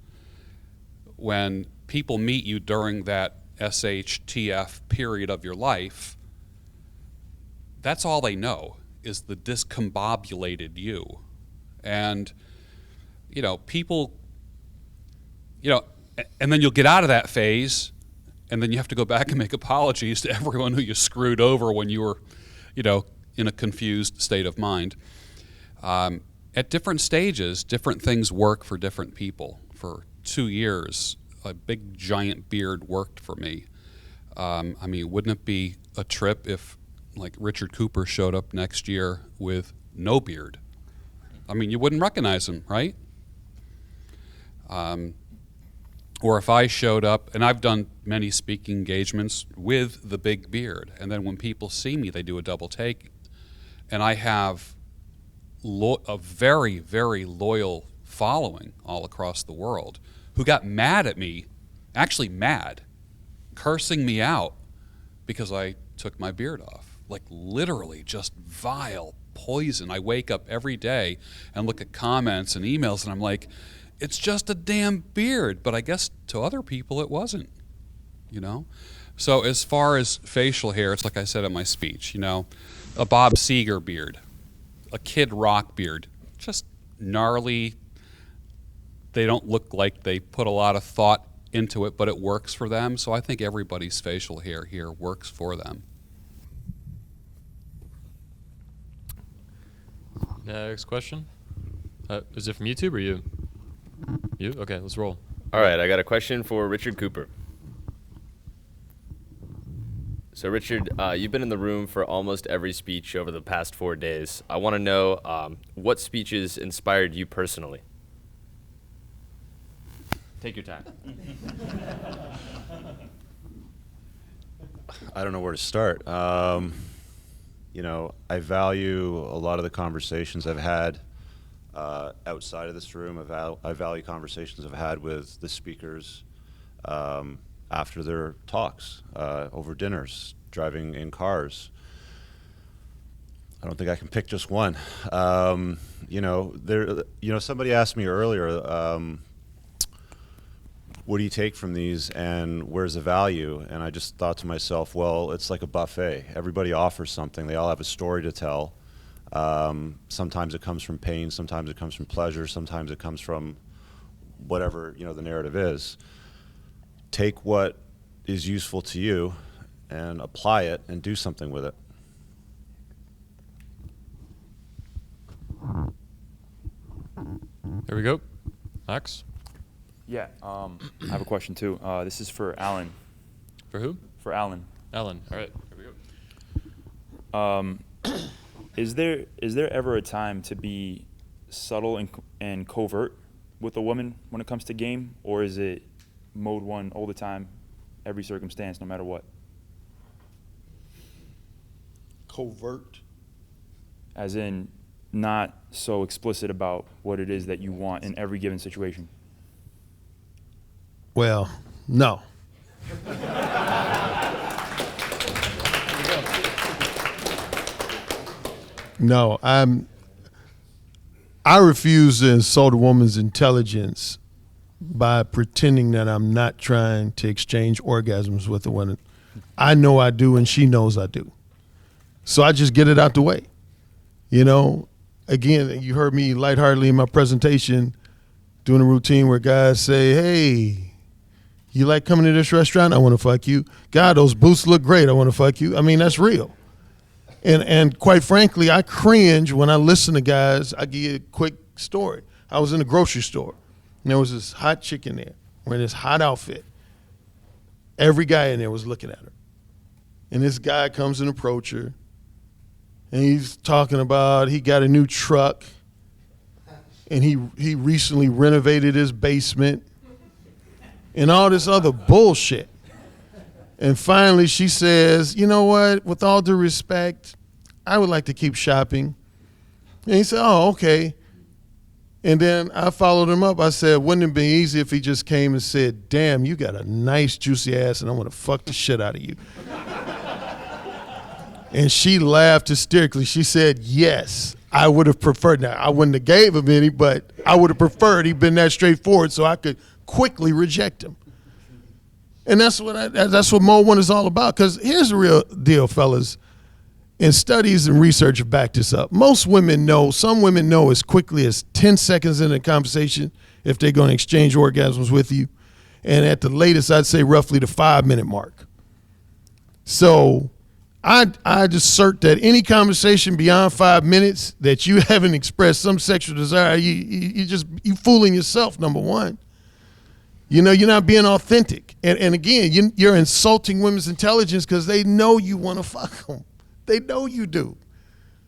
When people meet you during that SHTF period of your life, that's all they know is the discombobulated you. And, you know, people, you know, and then you'll get out of that phase, and then you have to go back and make apologies to everyone who you screwed over when you were, you know, in a confused state of mind. At different stages, different things work for different people. For 2 years, a big giant beard worked for me. I mean, wouldn't it be a trip if, like, Richard Cooper showed up next year with no beard? I mean, you wouldn't recognize him, right? Or if I showed up, and I've done many speaking engagements with the big beard, and then when people see me, they do a double take, and I have a very, very loyal following all across the world who got mad at me, actually mad, cursing me out because I took my beard off. Like, literally just vile poison. I wake up every day and look at comments and emails, and I'm like, it's just a damn beard. But I guess to other people it wasn't, you know? So as far as facial hair, it's like I said in my speech, you know, a Bob Seger beard, a Kid Rock beard, just gnarly. They don't look like they put a lot of thought into it, but it works for them. So I think everybody's facial hair here works for them. Next question. Is it from YouTube or you? You? Okay, let's roll. All right, I got a question for Richard Cooper. So Richard, you've been in the room for almost every speech over the past 4 days. I want to know what speeches inspired you personally? Take your time. I don't know where to start. You know, I value a lot of the conversations I've had outside of this room. I value conversations I've had with the speakers after their talks, over dinners, driving in cars. I don't think I can pick just one. You know, somebody asked me earlier, what do you take from these and where's the value? And I just thought to myself, well, it's like a buffet. Everybody offers something. They all have a story to tell. Sometimes it comes from pain, sometimes it comes from pleasure, sometimes it comes from whatever, you know, the narrative is. Take what is useful to you and apply it and do something with it. There we go. Max? Yeah, I have a question too. This is for Alan. For who? For Alan. Alan, all right, here we go. Is there ever a time to be subtle and covert with a woman when it comes to game, or is it mode one all the time, every circumstance, no matter what? Covert? As in, not so explicit about what it is that you want in every given situation. Well, no. No, I refuse to insult a woman's intelligence by pretending that I'm not trying to exchange orgasms with a woman. I know I do, and she knows I do. So I just get it out the way. You know, again, you heard me lightheartedly in my presentation doing a routine where guys say, hey, you like coming to this restaurant? I want to fuck you. God, those boots look great. I want to fuck you. I mean, that's real. And quite frankly, I cringe when I listen to guys. I give you a quick story. I was in a grocery store, and there was this hot chick in there wearing this hot outfit. Every guy in there was looking at her. And this guy comes and approaches her, and he's talking about he got a new truck, and he recently renovated his basement, and all this other bullshit. And finally she says, you know what, with all due respect, I would like to keep shopping. And he said, oh, okay. And then I followed him up. I said, wouldn't it be easy if he just came and said, damn, you got a nice juicy ass and I want to fuck the shit out of you. And she laughed hysterically. She said, yes, I would have preferred. Now, I wouldn't have gave him any, but I would have preferred he'd been that straightforward so I could quickly reject him. And that's what Mode 1 is all about. Because here's the real deal, fellas. And studies and research have backed this up. Most women know, some women know as quickly as 10 seconds in a conversation if they're going to exchange orgasms with you. And at the latest, I'd say roughly the 5-minute mark. So I'd assert that any conversation beyond 5 minutes that you haven't expressed some sexual desire, you fooling yourself, number one. You know, you're not being authentic. And again, you're insulting women's intelligence because they know you want to fuck them. They know you do.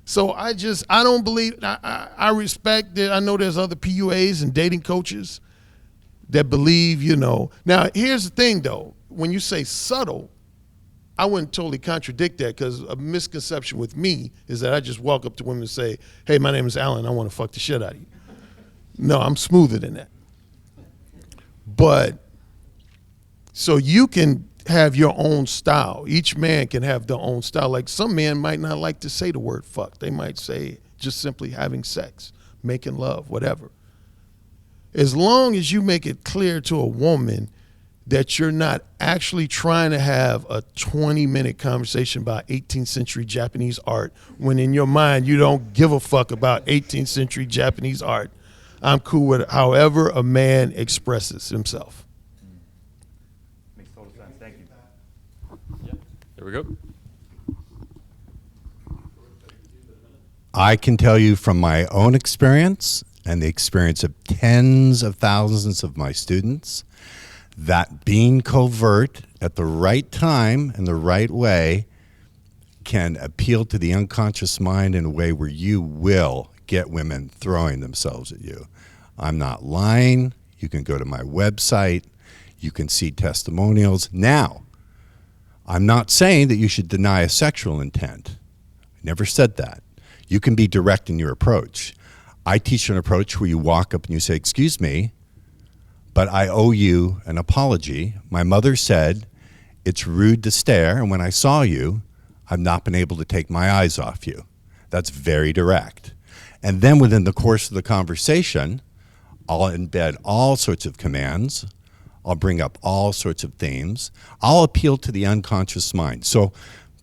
So I don't believe, I respect that. I know there's other PUAs and dating coaches that believe, you know. Now, here's the thing, though. When you say subtle, I wouldn't totally contradict that because a misconception with me is that I just walk up to women and say, hey, my name is Alan. I want to fuck the shit out of you. No, I'm smoother than that. But so you can have your own style. Each man can have their own style. Like some men might not like to say the word fuck. They might say just simply having sex, making love, whatever. As long as you make it clear to a woman that you're not actually trying to have a 20-minute conversation about 18th century Japanese art when in your mind you don't give a fuck about 18th century Japanese art, I'm cool with however a man expresses himself. Makes total sense. Thank you. Yeah. There we go. I can tell you from my own experience and the experience of tens of thousands of my students that being covert at the right time and the right way can appeal to the unconscious mind in a way where you will get women throwing themselves at you. I'm not lying. You can go to my website. You can see testimonials. Now, I'm not saying that you should deny a sexual intent. I never said that. You can be direct in your approach. I teach an approach where you walk up and you say, "Excuse me, but I owe you an apology. My mother said it's rude to stare, and when I saw you, I've not been able to take my eyes off you." That's very direct. And then within the course of the conversation, I'll embed all sorts of commands. I'll bring up all sorts of themes. I'll appeal to the unconscious mind. So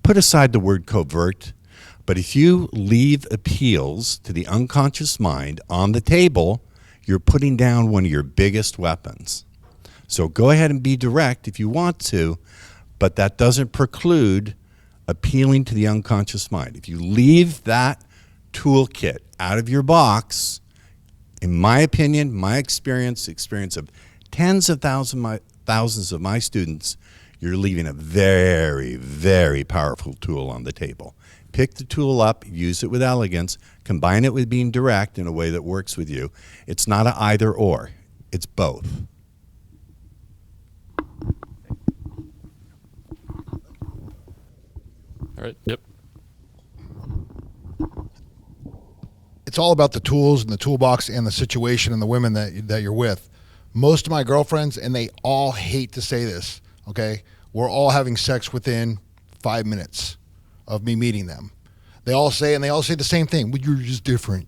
put aside the word covert, but if you leave appeals to the unconscious mind on the table, you're putting down one of your biggest weapons. So go ahead and be direct if you want to, but that doesn't preclude appealing to the unconscious mind. If you leave that toolkit out of your box, in my opinion, my experience of tens of thousands of my students, you're leaving a very, very powerful tool on the table. Pick the tool up, use it with elegance, combine it with being direct in a way that works with you. It's not an either or, it's both. All right, yep. It's all about the tools and the toolbox and the situation and the women that you're with. Most of my girlfriends, and they all hate to say this, okay, we're all having sex within 5 minutes of me meeting them. They all say the same thing. Well, you're just different.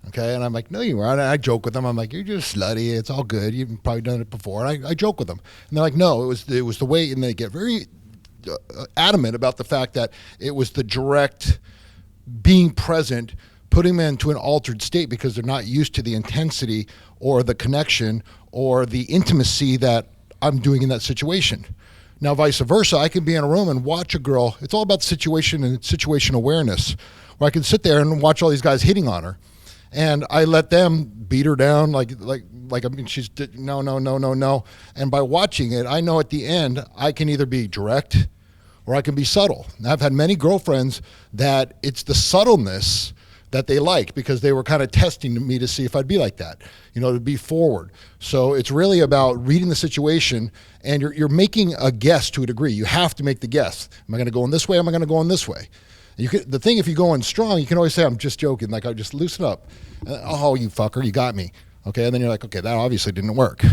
Okay, and I'm like, no, you aren't. And I joke with them. I'm like, you're just slutty. It's all good. You've probably done it before. And I joke with them. And they're like, no, it was the way, and they get very adamant about the fact that it was the direct being present, putting them into an altered state because they're not used to the intensity or the connection or the intimacy that I'm doing in that situation. Now, vice versa, I can be in a room and watch a girl. It's all about the situation and situation awareness, where I can sit there and watch all these guys hitting on her, and I let them beat her down like I mean, she's no. And by watching it, I know at the end I can either be direct or I can be subtle. Now, I've had many girlfriends that it's the subtleness that they like because they were kind of testing me to see if I'd be like that, to be forward. So it's really about reading the situation, and you're making a guess to a degree. You have to make the guess. Am I going to go in this way? Am I going to go in this way? The thing, if you go in strong, you can always say, I'm just joking. Like, I just loosen up. Oh, you fucker, you got me. Okay, and then you're like, okay, that obviously didn't work.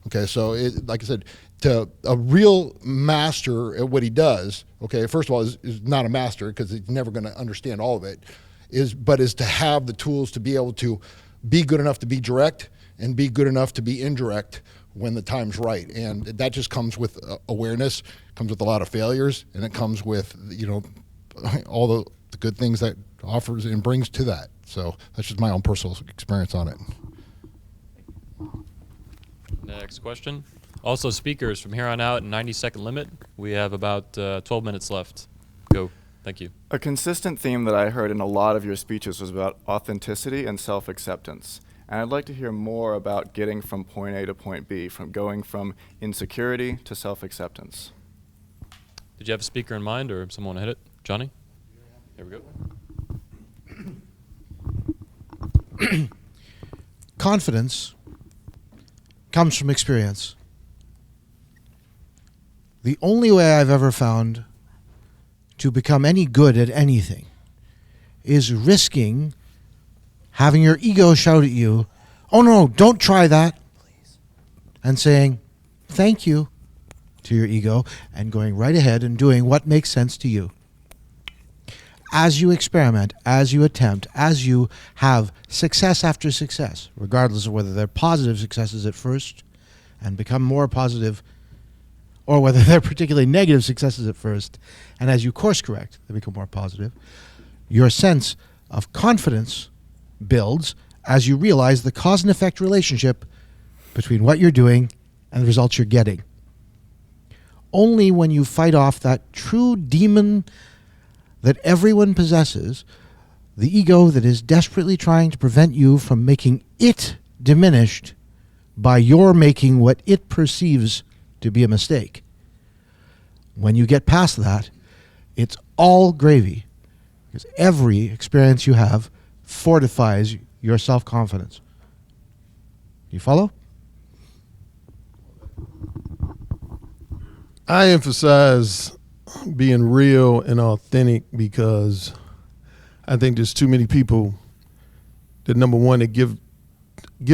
Okay, so like I said, to a real master at what he does, okay, first of all, is not a master because he's never going to understand all of it, but is to have the tools to be able to be good enough to be direct and be good enough to be indirect when the time's right. And that just comes with awareness, comes with a lot of failures, and it comes with, all the good things that offers and brings to that. So that's just my own personal experience on it. Next question. Also, speakers, from here on out, 90-second limit. We have about 12 minutes left. Go. Thank you. A consistent theme that I heard in a lot of your speeches was about authenticity and self-acceptance. And I'd like to hear more about getting from point A to point B, from going from insecurity to self-acceptance. Did you have a speaker in mind, or someone hit it? Johnny? Here we go. Confidence comes from experience. The only way I've ever found to become any good at anything is risking having your ego shout at you, oh no, don't try that, and saying thank you to your ego and going right ahead and doing what makes sense to you. As you experiment, as you attempt, as you have success after success, regardless of whether they're positive successes at first and become more positive, or whether they're particularly negative successes at first, and as you course correct, they become more positive, your sense of confidence builds as you realize the cause and effect relationship between what you're doing and the results you're getting. Only when you fight off that true demon that everyone possesses, the ego that is desperately trying to prevent you from making it diminished by your making what it perceives to be a mistake. When you get past that, it's all gravy, because every experience you have fortifies your self-confidence. You follow? I emphasize being real and authentic because I think there's too many people that, number one, that give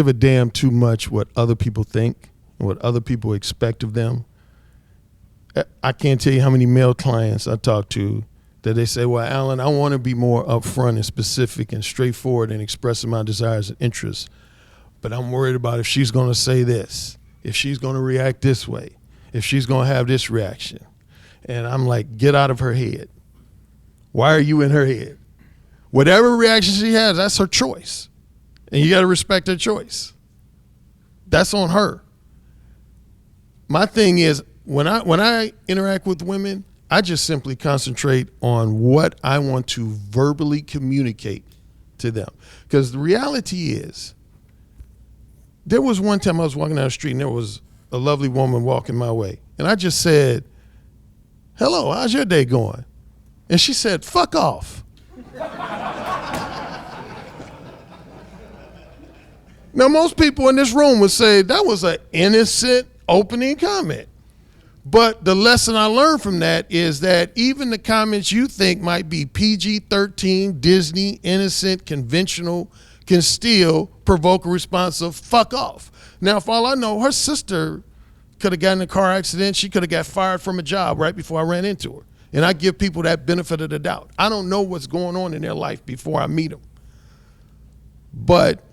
a damn too much what other people think and what other people expect of them. I can't tell you how many male clients I talk to that they say, well, Alan, I want to be more upfront and specific and straightforward in expressing my desires and interests, but I'm worried about if she's going to say this, if she's going to react this way, if she's going to have this reaction. And I'm like, get out of her head. Why are you in her head? Whatever reaction she has, that's her choice. And you got to respect her choice. That's on her. My thing is, when I interact with women, I just simply concentrate on what I want to verbally communicate to them. Because the reality is, there was one time I was walking down the street and there was a lovely woman walking my way. And I just said, hello, how's your day going? And she said, fuck off. Now, most people in this room would say that was an innocent opening comment. But the lesson I learned from that is that even the comments you think might be PG-13, Disney, innocent, conventional, can still provoke a response of fuck off. Now, for all I know, her sister could have gotten in a car accident. She could have got fired from a job right before I ran into her. And I give people that benefit of the doubt. I don't know what's going on in their life before I meet them. But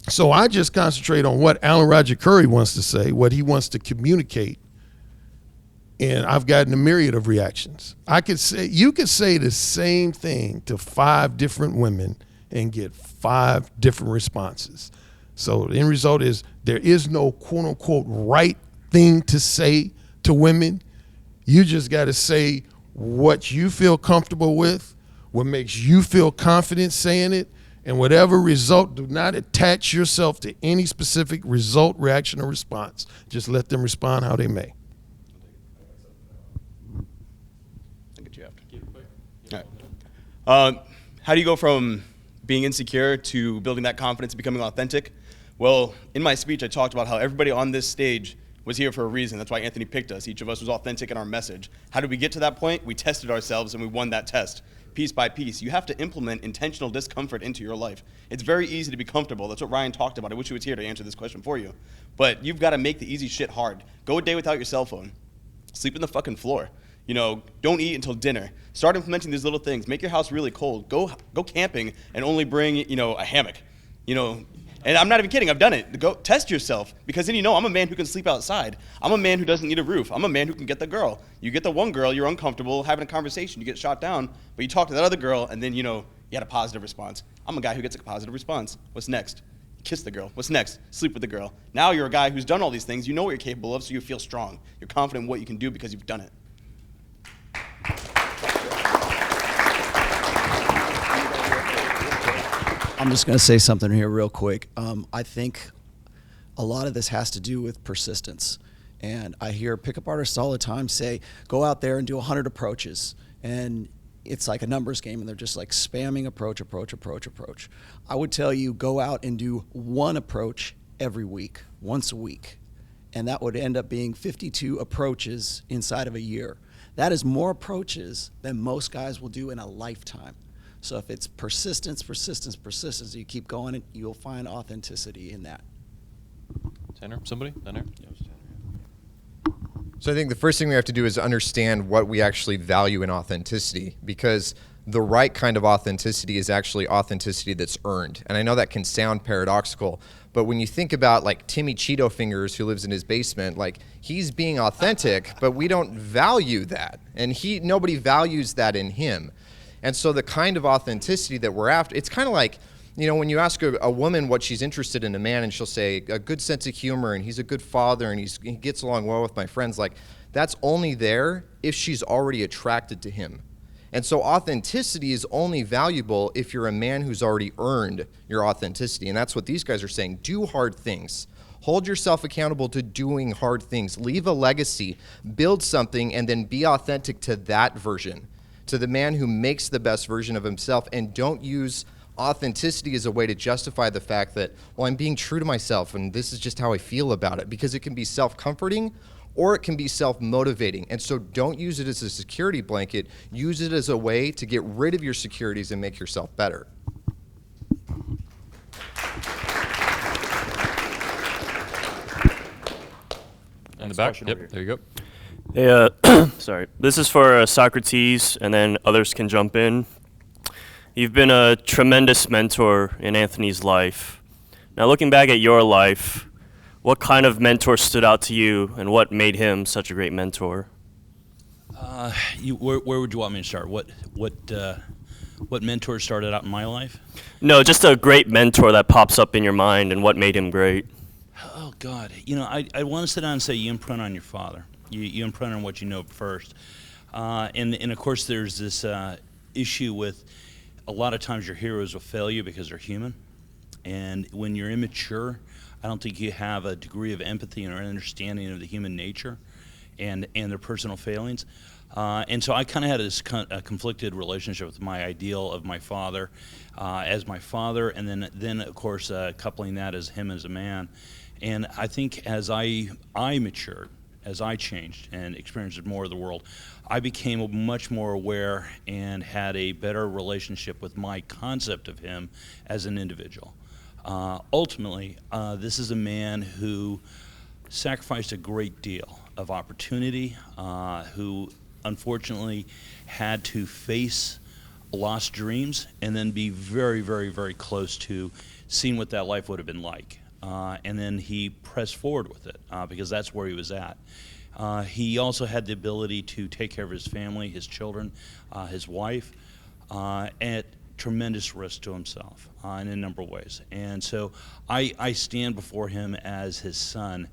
so I just concentrate on what Alan Roger Curry wants to say, what he wants to communicate. And I've gotten a myriad of reactions. You could say the same thing to 5 different women and get 5 different responses. So the end result is there is no quote unquote right thing to say to women. You just got to say what you feel comfortable with, what makes you feel confident saying it, and whatever result, do not attach yourself to any specific result, reaction, or response. Just let them respond how they may. How do you go from being insecure to building that confidence and becoming authentic? Well, in my speech, I talked about how everybody on this stage was here for a reason. That's why Anthony picked us. Each of us was authentic in our message. How did we get to that point? We tested ourselves and we won that test. Piece by piece. You have to implement intentional discomfort into your life. It's very easy to be comfortable. That's what Ryan talked about. I wish he was here to answer this question for you. But you've got to make the easy shit hard. Go a day without your cell phone. Sleep on the fucking floor. You know, don't eat until dinner. Start implementing these little things. Make your house really cold. Go camping and only bring, a hammock. And I'm not even kidding. I've done it. Go test yourself, because then I'm a man who can sleep outside. I'm a man who doesn't need a roof. I'm a man who can get the girl. You get the one girl, you're uncomfortable having a conversation, you get shot down, but you talk to that other girl and then, you had a positive response. I'm a guy who gets a positive response. What's next? Kiss the girl. What's next? Sleep with the girl. Now you're a guy who's done all these things. You know what you're capable of, so you feel strong. You're confident in what you can do because you've done it. I'm just going to say something here real quick. I think a lot of this has to do with persistence. And I hear pickup artists all the time say, go out there and do 100 approaches. And it's like a numbers game, and they're just like spamming approach. I would tell you, go out and do 1 approach every week, once a week. And that would end up being 52 approaches inside of a year. That is more approaches than most guys will do in a lifetime. So if it's persistence, you keep going, and you'll find authenticity in that. Tanner, somebody? Tanner? So I think the first thing we have to do is understand what we actually value in authenticity, because the right kind of authenticity is actually authenticity that's earned. And I know that can sound paradoxical, but when you think about like Timmy Cheeto Fingers, who lives in his basement, like he's being authentic, but we don't value that. And nobody values that in him. And so the kind of authenticity that we're after, it's kind of like, when you ask a woman what she's interested in a man, and she'll say a good sense of humor, and he's a good father, and he gets along well with my friends, like that's only there if she's already attracted to him. And so authenticity is only valuable if you're a man who's already earned your authenticity. And that's what these guys are saying. Do hard things. Hold yourself accountable to doing hard things. Leave a legacy, build something, and then be authentic to that version, to the man who makes the best version of himself. And don't use authenticity as a way to justify the fact that, well, I'm being true to myself and this is just how I feel about it, because it can be self-comforting, or it can be self-motivating. And so don't use it as a security blanket. Use it as a way to get rid of your securities and make yourself better. In the back. Yep, there you go. Hey, sorry. This is for Socrates, and then others can jump in. You've been a tremendous mentor in Anthony's life. Now, looking back at your life, what kind of mentor stood out to you, and what made him such a great mentor? Where would you want me to start? What mentor started out in my life? No, just a great mentor that pops up in your mind, and what made him great. Oh, God. You know, I want to sit down and say you imprint on your father. You imprint on what you know first. And of course, there's this issue with a lot of times your heroes will fail you because they're human. And when you're immature, I don't think you have a degree of empathy and understanding of the human nature and their personal failings. And so I kind of had this conflicted relationship with my ideal of my father as my father, and then of course coupling that as him as a man. And I think as I matured, as I changed and experienced more of the world, I became much more aware and had a better relationship with my concept of him as an individual. Ultimately, this is a man who sacrificed a great deal of opportunity, who unfortunately had to face lost dreams and then be very, very, very close to seeing what that life would have been like. And then he pressed forward with it because that's where he was at. He also had the ability to take care of his family, his children, his wife, at tremendous risk to himself in a number of ways. And so I stand before him as his son,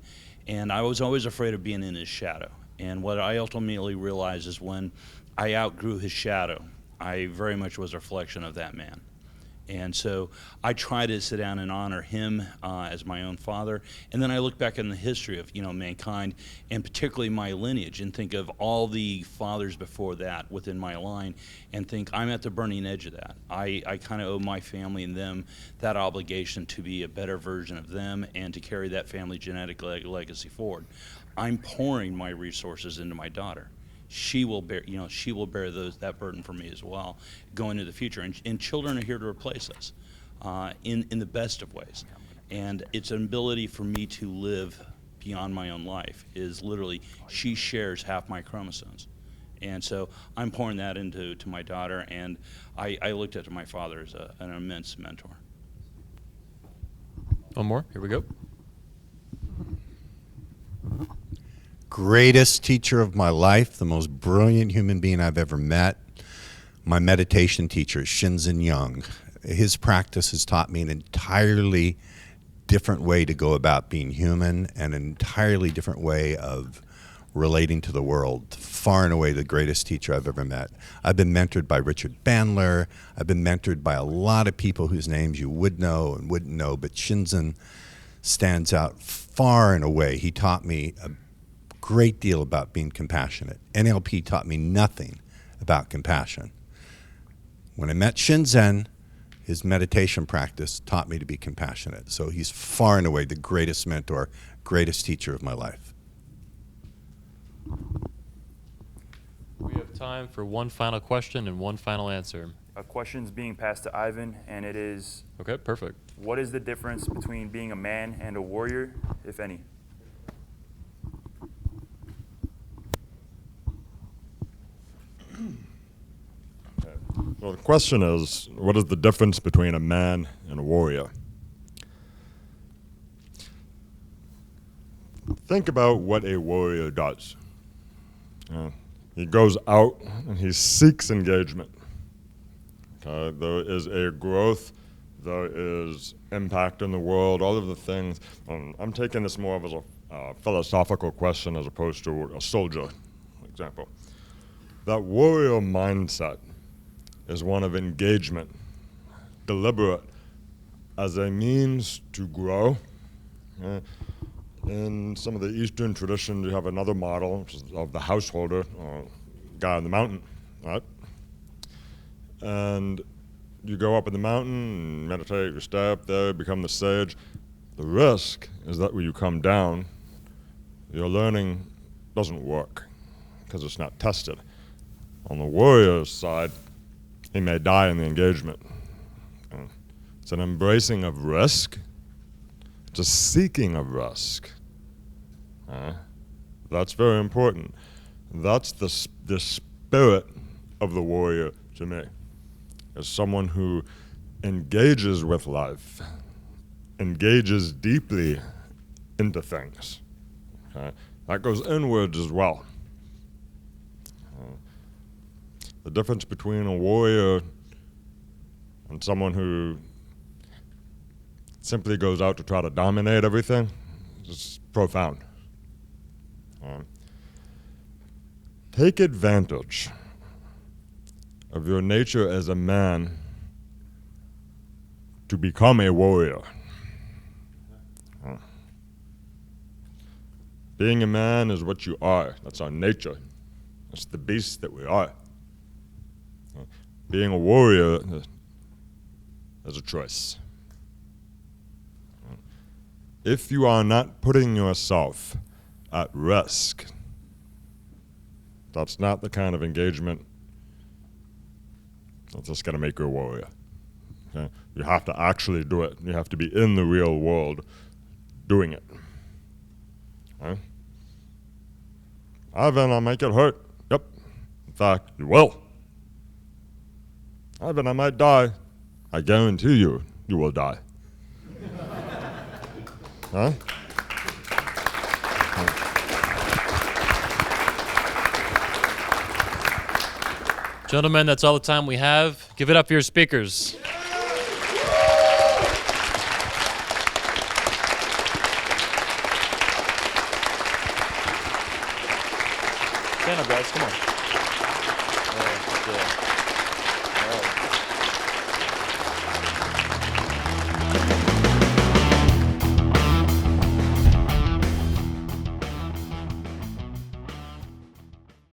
and I was always afraid of being in his shadow. And what I ultimately realized is when I outgrew his shadow, I very much was a reflection of that man. And so I try to sit down and honor him as my own father. And then I look back in the history of mankind, and particularly my lineage, and think of all the fathers before that within my line, and think I'm at the burning edge of that. I kind of owe my family and them that obligation to be a better version of them and to carry that family genetic legacy forward. I'm pouring my resources into my daughter. She will bear, that burden for me as well, going into the future. And children are here to replace us, in the best of ways. And it's an ability for me to live beyond my own life. Is literally she shares half my chromosomes, and so I'm pouring that into my daughter. And I looked at my father as an immense mentor. One more. Here we go. Greatest teacher of my life, the most brilliant human being I've ever met, my meditation teacher, Shinzen Young. His practice has taught me an entirely different way to go about being human and an entirely different way of relating to the world. Far and away the greatest teacher I've ever met. I've been mentored by Richard Bandler. I've been mentored by a lot of people whose names you would know and wouldn't know, but Shinzen stands out far and away. He taught me a great deal about being compassionate. NLP taught me nothing about compassion. When I met Shinzen, his meditation practice taught me to be compassionate. So he's far and away the greatest mentor, greatest teacher of my life. We have time for one final question and one final answer. A question's being passed to Ivan, and it is... Okay, perfect. What is the difference between being a man and a warrior, if any? Well, the question is, what is the difference between a man and a warrior? Think about what a warrior does. He goes out and he seeks engagement. There is a growth, there is impact in the world, all of the things. I'm taking this more of as a philosophical question as opposed to a soldier, for example. That warrior mindset is one of engagement, deliberate, as a means to grow. In some of the Eastern traditions, you have another model, which is of the householder, or guy on the mountain, right? And you go up in the mountain, meditate, you stay up there, become the sage. The risk is that when you come down, you're learning doesn't work because it's not tested. On the warrior's side, he may die in the engagement. It's an embracing of risk. It's a seeking of risk. That's very important. That's the spirit of the warrior to me, as someone who engages with life, engages deeply into things. That goes inwards as well. The difference between a warrior and someone who simply goes out to try to dominate everything is profound. Take advantage of your nature as a man to become a warrior. Being a man is what you are. That's our nature. That's the beast that we are. Being a warrior is a choice. If you are not putting yourself at risk, that's not the kind of engagement that's just going to make you a warrior. Okay? You have to actually do it. You have to be in the real world doing it. Okay? Ivan, I'll make it hurt. Yep. In fact, you will. Ivan, I might die. I guarantee you, you will die. Huh? Gentlemen, that's all the time we have. Give it up for your speakers. Stand up, guys. Come on.